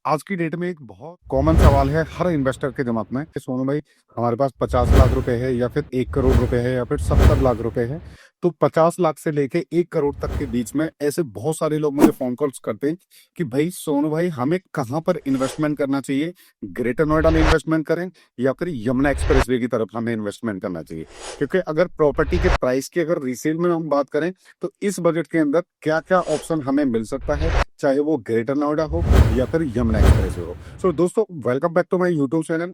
आज की डेट में एक बहुत कॉमन सवाल है हर इन्वेस्टर के दिमाग में कि सोनू भाई, हमारे पास 50 लाख रुपए है या फिर 1 करोड़ रुपए है या फिर 70 लाख रुपए है। तो 50 लाख से लेके 1 करोड़ तक के बीच में ऐसे बहुत सारे लोग मुझे फोन कॉल्स करते हैं कि भाई सोनू भाई, हमें कहाँ पर इन्वेस्टमेंट करना चाहिए? ग्रेटर नोएडा में इन्वेस्टमेंट करें या फिर यमुना एक्सप्रेसवे की तरफ हमें इन्वेस्टमेंट करना चाहिए? क्योंकि अगर प्रॉपर्टी के प्राइस की अगर रीसेल में हम बात करें तो इस बजट के अंदर क्या क्या ऑप्शन हमें मिल सकता है, चाहे वो ग्रेटर नोएडा हो या फिर यमुना एक्सप्रेस हो। सो दोस्तों, welcome back to my YouTube channel.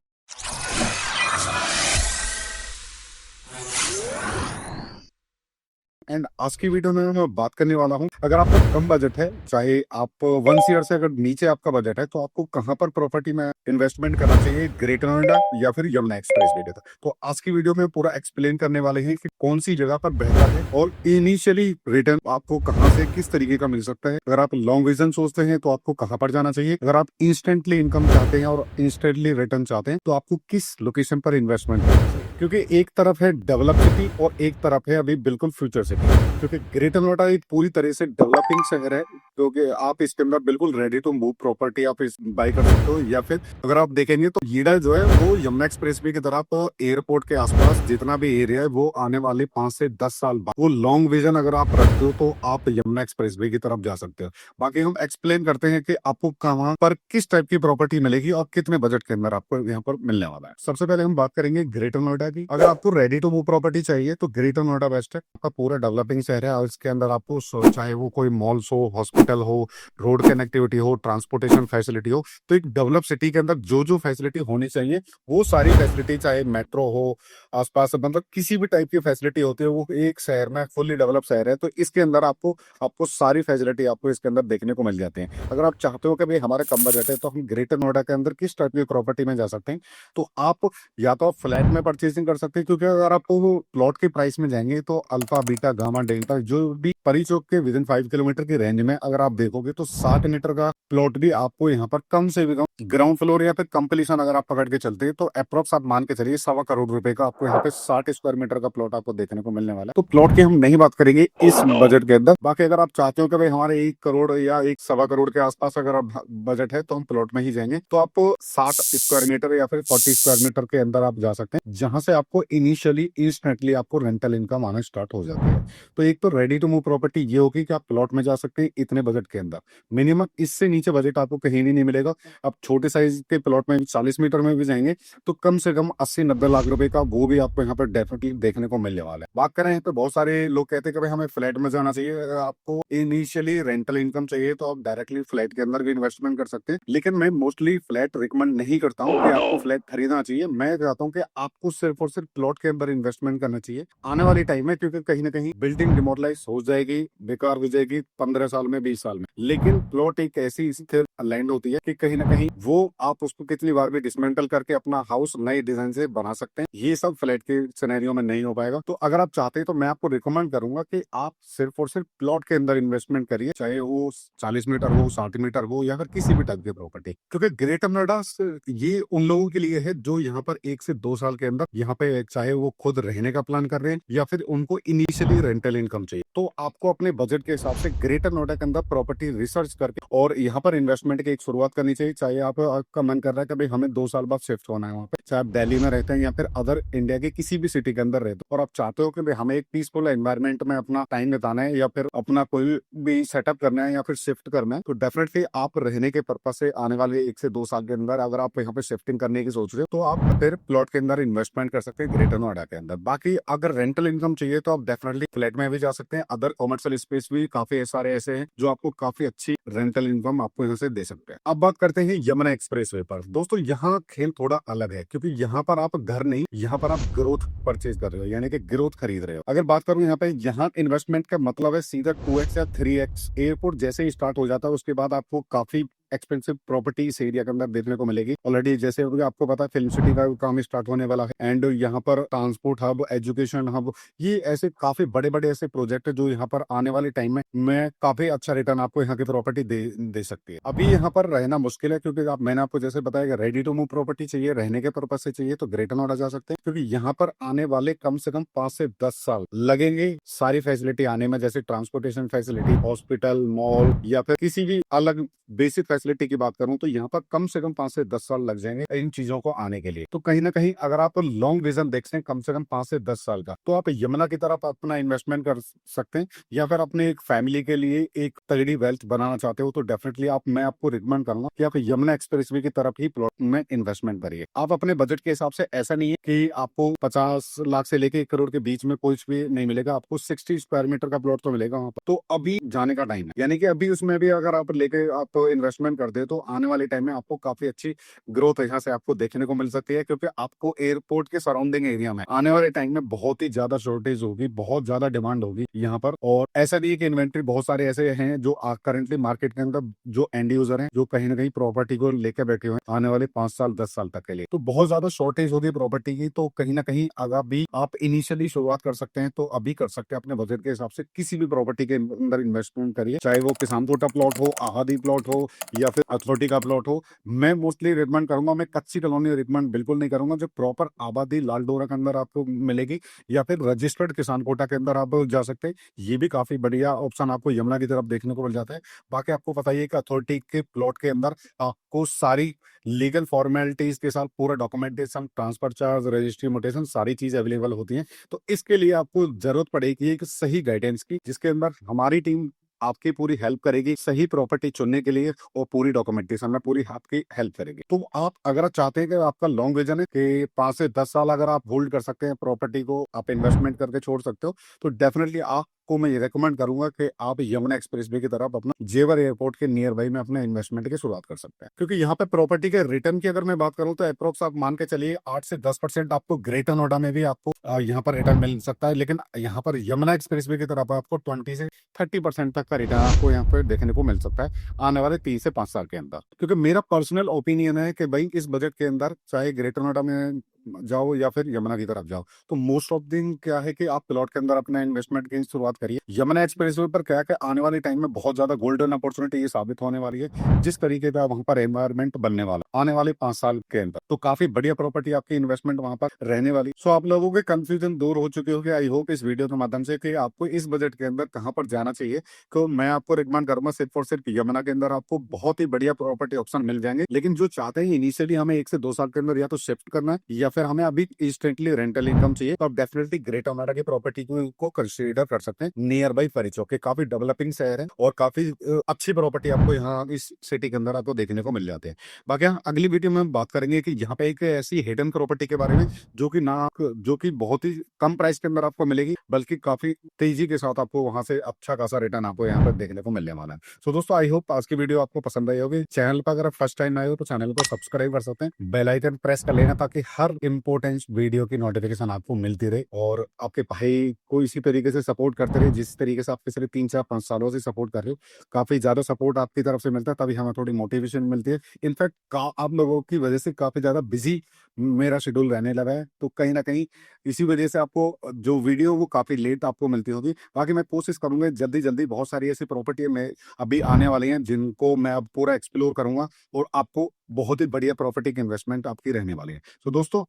And आज की वीडियो में मैं बात करने वाला हूं, अगर आपका कम बजट है, चाहे आप 1 ईयर से अगर नीचे आपका बजट है, तो आपको कहां पर प्रॉपर्टी में इन्वेस्टमेंट करना चाहिए, ग्रेटर नोएडा या फिर यमुना एक्सप्रेस वे तक। तो आज की वीडियो में पूरा एक्सप्लेन करने वाले हैं कि कौन सी जगह पर बेहतर है और इनिशियली रिटर्न आपको कहां से किस तरीके का मिल सकता है। अगर आप लॉन्ग विजन सोचते हैं तो आपको कहां पर जाना चाहिए। अगर आप इंस्टेंटली इनकम चाहते हैं और इंस्टेंटली रिटर्न चाहते हैं तो आपको किस लोकेशन पर इन्वेस्टमेंट करना चाहिए। क्योंकि एक तरफ है डेवलप सिटी और एक तरफ है अभी बिल्कुल फ्यूचर सिटी। क्योंकि ग्रेटर नोएडा एक पूरी तरह से डेवलपिंग शहर है, क्योंकि आप इसके अंदर बिल्कुल रेडी टू मूव प्रॉपर्टी आप इस बाय कर सकते हो। या फिर अगर आप देखेंगे तो येडा जो है वो यमुना एक्सप्रेसवे की तरफ एयरपोर्ट के आसपास जितना भी एरिया है वो आने वाले 5 से 10 साल बाद वो लॉन्ग विजन अगर आप रखते हो तो आप यमुना एक्सप्रेसवे की तरफ जा सकते हो। बाकी हम एक्सप्लेन करते हैं कि आपको कहाँ पर किस टाइप की प्रॉपर्टी मिलेगी और कितने बजट के अंदर आपको यहाँ पर मिलने वाला है। सबसे पहले हम बात करेंगे ग्रेटर नोएडा की। अगर आपको रेडी टू मूव प्रॉपर्टी चाहिए तो ग्रेटर नोएडा बेस्ट है। आपका पूरा डेवलपिंग शहर है और इसके अंदर आपको चाहे वो कोई मॉल्स हो, हॉस्पिटल हो, रोड कनेक्टिविटी हो, ट्रांसपोर्टेशन फैसिलिटी हो, तो एक डेवलप सिटी के अंदर जो जो फैसिलिटी होनी चाहिए वो सारी फैसिलिटी, चाहे मेट्रो हो, आसपास मतलब किसी भी टाइप की फैसिलिटी होती है, वो एक शहर में फुल्ली डेवलप शहर है तो इसके अंदर आपको आपको सारी फैसिलिटी आपको इसके अंदर देखने को मिल जाती है। अगर आप चाहते हो कि भाई हमारे कम बजट है तो हम ग्रेटर नोएडा के अंदर किस टाइप की प्रॉपर्टी में जा सकते हैं, तो आप या तो आप फ्लैट में परचेसिंग कर सकते हैं। क्योंकि अगर आप प्लॉट के प्राइस में जाएंगे तो अल्फा बीटा गामा डेल्टा जो भी परी चौक के विद इन 5 किलोमीटर की रेंज में अगर आप देखोगे तो 60 मीटर का प्लॉट भी आपको यहाँ पर कम से भी कम ग्राउंड फ्लोर या फिर कंप्लीशन अगर आप पकड़ के चलते हैं तो अप्रोक्स आप मान के चलिए 1.25 करोड़ रुपए का आपको यहाँ पे 60 स्क्वायर मीटर का प्लॉट आपको देखने को मिलने वाला है। तो प्लॉट की हम नहीं बात करेंगे इस बजट के अंदर। बाकी अगर आप चाहते हो कि भाई हमारे 1 करोड़ या 1.25 करोड़ के आसपास अगर आप बजट है तो हम प्लॉट में ही जाएंगे, तो आपको 60 स्क्वायर मीटर या फिर 40 स्क्वायर मीटर के अंदर आप जा सकते हैं, जहां से आपको इनिशियली इंस्टेंटली आपको रेंटल इनकम आना स्टार्ट हो जाती है। तो एक तो रेडी टू मूव प्रॉपर्टी ये होगी कि आप प्लॉट में जा सकते हैं इतने बजट के अंदर। मिनिमम इससे नीचे बजट आपको कहीं भी नहीं मिलेगा। आप छोटे साइज के प्लॉट में 40 मीटर में भी जाएंगे तो कम से कम 80-90 लाख रुपए का वो भी आपको यहाँ पर डेफिनेटली देखने को मिलने वाला है। बात करें तो बहुत सारे लोग कहते हैं कि भाई हमें फ्लैट में जाना चाहिए। अगर आपको इनिशियली रेंटल इनकम चाहिए तो आप डायरेक्टली फ्लैट के अंदर भी इन्वेस्टमेंट कर सकते हैं, लेकिन मैं मोस्टली फ्लैट रिकमेंड नहीं करता हूँ कि आपको फ्लैट खरीदना चाहिए। मैं चाहता हूँ कि आपको सिर्फ और सिर्फ प्लॉट के अंदर इन्वेस्टमेंट करना चाहिए आने वाले टाइम में, क्योंकि कहीं ना कहीं बिल्डिंग डिमोरलाइज हो जाएगी, बेकार हो जाएगी 15 साल में, 20 साल में। लेकिन प्लॉट एक ऐसी स्थिर लैंड होती है कि कहीं ना कहीं वो आप उसको कितनी बार भी डिसमेंटल करके अपना हाउस नए डिजाइन से बना सकते हैं। ये सब फ्लैट के सिनेरियो में नहीं हो पाएगा। तो अगर आप चाहते हैं तो मैं आपको रिकमेंड करूंगा कि आप सिर्फ और सिर्फ प्लॉट के अंदर इन्वेस्टमेंट करिए, चाहे वो 40 मीटर हो, 60 मीटर हो या फिर किसी भी टाइप की प्रॉपर्टी। क्योंकि ग्रेटर नोएडा ये उन लोगों के लिए है जो यहाँ पर 1 से 2 साल के अंदर यहाँ पे चाहे वो खुद रहने का प्लान कर रहे हैं या फिर उनको इनिशियली रेंटल इनकम चाहिए। तो आपको अपने बजट के हिसाब से ग्रेटर नोएडा के अंदर प्रॉपर्टी रिसर्च करके और यहाँ पर इन्वेस्टमेंट की एक शुरुआत करनी चाहिए। चाहे आपका मन कर रहा है कि भाई हमें 2 साल बाद शिफ्ट होना है वहाँ पे, चाहे आप दिल्ली में रहते हैं या फिर अदर इंडिया के किसी भी सिटी के अंदर रहते हो, और आप चाहते हो कि भाई हमें एक पीसफुल एनवायरनमेंट में अपना टाइम बिताना है या फिर अपना कोई भी सेटअप करना है या फिर शिफ्ट करना है, तो डेफिनेटली आप रहने के पर्पज से आने वाले 1 से 2 साल के अंदर अगर आप यहाँ पे शिफ्टिंग करने की सोच रहे हो तो आप फिर प्लॉट के अंदर इन्वेस्टमेंट कर सकते हैं ग्रेटर नोएडा के अंदर। बाकी अगर रेंटल इनकम चाहिए तो आप डेफिनेटली फ्लैट में भी जा सकते हैं। अदर कॉमर्शियल स्पेस भी काफी सारे ऐसे हैं जो आपको काफी अच्छी रेंटल इनकम आपको यहाँ से दे सकते हैं। अब बात करते हैं यमुना एक्सप्रेसवे पर। दोस्तों, यहाँ खेल थोड़ा अलग है, क्योंकि यहाँ पर आप घर नहीं, यहाँ पर आप ग्रोथ परचेज कर रहे हो, यानी कि ग्रोथ खरीद रहे हो। अगर बात करूं यहाँ पे, यहाँ इन्वेस्टमेंट का मतलब है सीधा 2x या 3x। एयरपोर्ट जैसे ही स्टार्ट हो जाता है उसके बाद आपको काफी एक्सपेंसिव प्रॉपर्टी इस एरिया के अंदर देखने को मिलेगी। ऑलरेडी जैसे आपको पता है फिल्म सिटी का काम स्टार्ट होने वाला है, एंड यहाँ पर ट्रांसपोर्ट हब, एजुकेशन हब, ये ऐसे काफी बड़े बड़े ऐसे प्रोजेक्ट है जो यहाँ पर आने वाले टाइम में काफी अच्छा रिटर्न आपको यहाँ की प्रॉपर्टी दे सकती है। अभी यहाँ पर रहना मुश्किल है, क्योंकि मैंने आपको जैसे बताया रेडी टू मूव प्रॉपर्टी चाहिए, रहने के पर्पज से चाहिए तो ग्रेटर नोएडा जा सकते हैं, क्योंकि यहाँ पर आने वाले कम से कम 5 से 10 साल लगेंगे सारी फैसिलिटी आने में, जैसे ट्रांसपोर्टेशन फैसिलिटी, हॉस्पिटल, मॉल या फिर किसी भी अलग बेसिक फैसिलिटी की बात करूं तो यहाँ पर कम से कम 5 से 10 साल लग जाएंगे इन चीजों को आने के लिए। तो कहीं ना कहीं अगर आप लॉन्ग विजन देखते हैं कम से कम 5 से 10 साल का, तो आप यमुना की तरफ अपना इन्वेस्टमेंट कर सकते हैं। या फिर अपने एक फैमिली के लिए एक तगड़ी वेल्थ बनाना चाहते हो तो डेफिनेटली मैं आपको रिकमेंड करूंगा कि आप यमुना एक्सप्रेसवे की तरफ ही प्लॉट में इन्वेस्टमेंट करिए। आप अपने बजट के हिसाब से, ऐसा नहीं है कि आपको 50 लाख से लेके 1 करोड़ के बीच में कुछ भी नहीं मिलेगा, आपको 60 स्क्वायर मीटर का प्लॉट तो मिलेगा वहां पर। तो अभी जाने का टाइम है, यानी कि अभी उसमें भी अगर आप लेके आप इन्वेस्टमेंट करते हैं तो आने वाले टाइम में आपको काफी अच्छी ग्रोथ यहाँ से आपको देखने को मिल सकती है, क्योंकि आपको एयरपोर्ट के सराउंडिंग एरिया में आने वाले टाइम में बहुत ही ज्यादा शॉर्टेज होगी, बहुत ज्यादा डिमांड होगी यहाँ पर। और ऐसा नहीं है कि इन्वेंट्री, बहुत सारे ऐसे हैं जो करंटली मार्केट के अंदर जो एंड यूजर हैं जो कहीं ना कहीं प्रॉपर्टी को लेकर बैठे हुए हैं आने वाले 5 साल 10 साल तक के लिए। तो बहुत ज्यादा शॉर्टेज होगी प्रॉपर्टी की, तो कहीं ना कहीं अगर भी आप इनिशियली शुरुआत कर सकते हैं तो अभी कर सकते हैं। अपने बजट के हिसाब से किसी भी प्रॉपर्टी के अंदर इन्वेस्टमेंट करिए, चाहे वो किसान कोटा प्लॉट हो, आहादी प्लॉट हो या फिर अथॉरिटी का प्लॉट हो। मैं मोस्टली रिकमेंड करूंगा, मैं कच्ची कॉलोनी रिकमेंड बिल्कुल नहीं करूंगा। जो प्रॉपर आबादी लालडोरा के अंदर आपको मिलेगी या फिर रजिस्टर्ड किसान कोटा के अंदर आप जा सकते हैं, ये भी काफी बढ़िया ऑप्शन आपको यमुना की तरफ देखने को मिल जाता है। बाकी आपको पता ही है कि अथॉरिटी के प्लॉट के अंदर आपको सारी लीगल फॉर्मेलिटीज के साथ पूरा documentation, transfer charge, registry mutation, सारी चीज अवेलेबल होती है। तो इसके लिए आपको जरूरत पड़ेगी एक सही गाइडेंस की, जिसके अंदर हमारी टीम आपकी पूरी हेल्प करेगी सही प्रॉपर्टी चुनने के लिए, और पूरी डॉक्यूमेंटेशन में पूरी आपकी हेल्प करेगी। तो आप अगर चाहते हैं कि आपका लॉन्ग विजन है कि 5 से 10 साल अगर आप होल्ड कर सकते हैं प्रॉपर्टी को, आप इन्वेस्टमेंट करके छोड़ सकते हो, तो डेफिनेटली आपको मैं ये रेकमेंड करूंगा कि आप यमुना एक्सप्रेसवे की तरफ अपना जेवर एयरपोर्ट के नियर बाई में अपने इन्वेस्टमेंट की शुरुआत कर सकते हैं। क्योंकि यहाँ पे प्रॉपर्टी के रिटर्न की अगर मैं बात करूँ तो अप्रोक्स आप मान के चलिए 8 से 10% आपको ग्रेटर नोएडा में भी आपको यहाँ पर रिटर्न मिल सकता है, लेकिन यहाँ पर यमुना एक्सप्रेसवे की तरफ आपको 20 से 30% तक का रिटर्न आपको यहाँ पे देखने को मिल सकता है आने वाले 3 से 5 साल के अंदर। क्योंकि मेरा पर्सनल ओपिनियन है कि भाई इस बजट के अंदर चाहे ग्रेटर नोएडा में जाओ या फिर यमुना की तरफ जाओ, तो मोस्ट ऑफ दिन क्या है कि आप प्लॉट के अंदर अपना इन्वेस्टमेंट की शुरुआत करिए। यमुना एक्सप्रेसवे पर क्या है कि आने वाले टाइम में बहुत ज्यादा गोल्डन अपॉर्चुनिटी ये साबित होने वाली है, जिस तरीके का वहां पर एनवायरमेंट बनने वाला आने वाले 5 साल के अंदर, तो काफी बढ़िया प्रॉपर्टी आपकी इन्वेस्टमेंट वहां पर रहने वाली। सो आप लोगों के कंफ्यूजन दूर हो चुके होंगे आई होप इस वीडियो के माध्यम से, कि आपको इस बजट के अंदर कहां पर जाना चाहिए। तो मैं आपको रिकमेंड करूंगा सिर्फ और सिर्फ यमुना के अंदर आपको बहुत ही बढ़िया प्रॉपर्टी ऑप्शन मिल जाएंगे। लेकिन जो चाहते हैं इनिशियली हमें 1 से 2 साल के अंदर या तो शिफ्ट करना है या फिर हमें अभी इंस्टेंटली रेंटल इनकम चाहिए, तो आप डेफिनेटली ग्रेटर नोएडा की प्रॉपर्टी को कंसीडर कर सकते हैं। नियर बाई परिचौक के काफी डेवलपिंग शहर है और काफी अच्छी प्रॉपर्टी आपको यहाँ इस सिटी के अंदर आपको देखने को मिल जाते हैं। बाकी अगली वीडियो में हम बात करेंगे कि यहाँ पे एक ऐसी हिडन प्रॉपर्टी के बारे में जो कि बहुत ही कम प्राइस के अंदर आपको मिलेगी, बल्कि काफी तेजी के साथ आपको वहां से अच्छा खासा रिटर्न आपको यहाँ पर देखने को मिलने वाला है। सो दोस्तों आई होप आज की वीडियो आपको पसंद आई होगी। चैनल पर अगर फर्स्ट टाइम आए हो तो चैनल को सब्सक्राइब कर सकते हैं, बेल आइकन प्रेस कर लेना ताकि हर इंपॉर्टेंट वीडियो की नोटिफिकेशन आपको मिलती रहे और आपके भाई को इसी तरीके से सपोर्ट करते रहे जिस तरीके से आप पिछले 3 4 5 सालों से सपोर्ट कर रहे हो। काफी ज्यादा सपोर्ट आपकी तरफ से मिलता है, तभी हमें थोड़ी मोटिवेशन मिलती है। इनफैक्ट आप लोगों की वजह से काफी ज्यादा बिजी मेरा शेड्यूल रहने लगा है, तो कहीं ना कहीं इसी वजह से आपको जो वीडियो वो काफी लेट आपको मिलती होगी। बाकी मैं कोशिश करूंगा जल्दी जल्दी, बहुत सारी ऐसी प्रॉपर्टी में अभी आने वाली हैं जिनको मैं अब पूरा एक्सप्लोर करूंगा और आपको बहुत ही बढ़िया प्रॉपर्टी की इन्वेस्टमेंट आपकी रहने वाली है। तो दोस्तों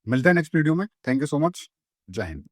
मिलते हैं नेक्स्ट वीडियो में। Thank you so much. जय हिंद।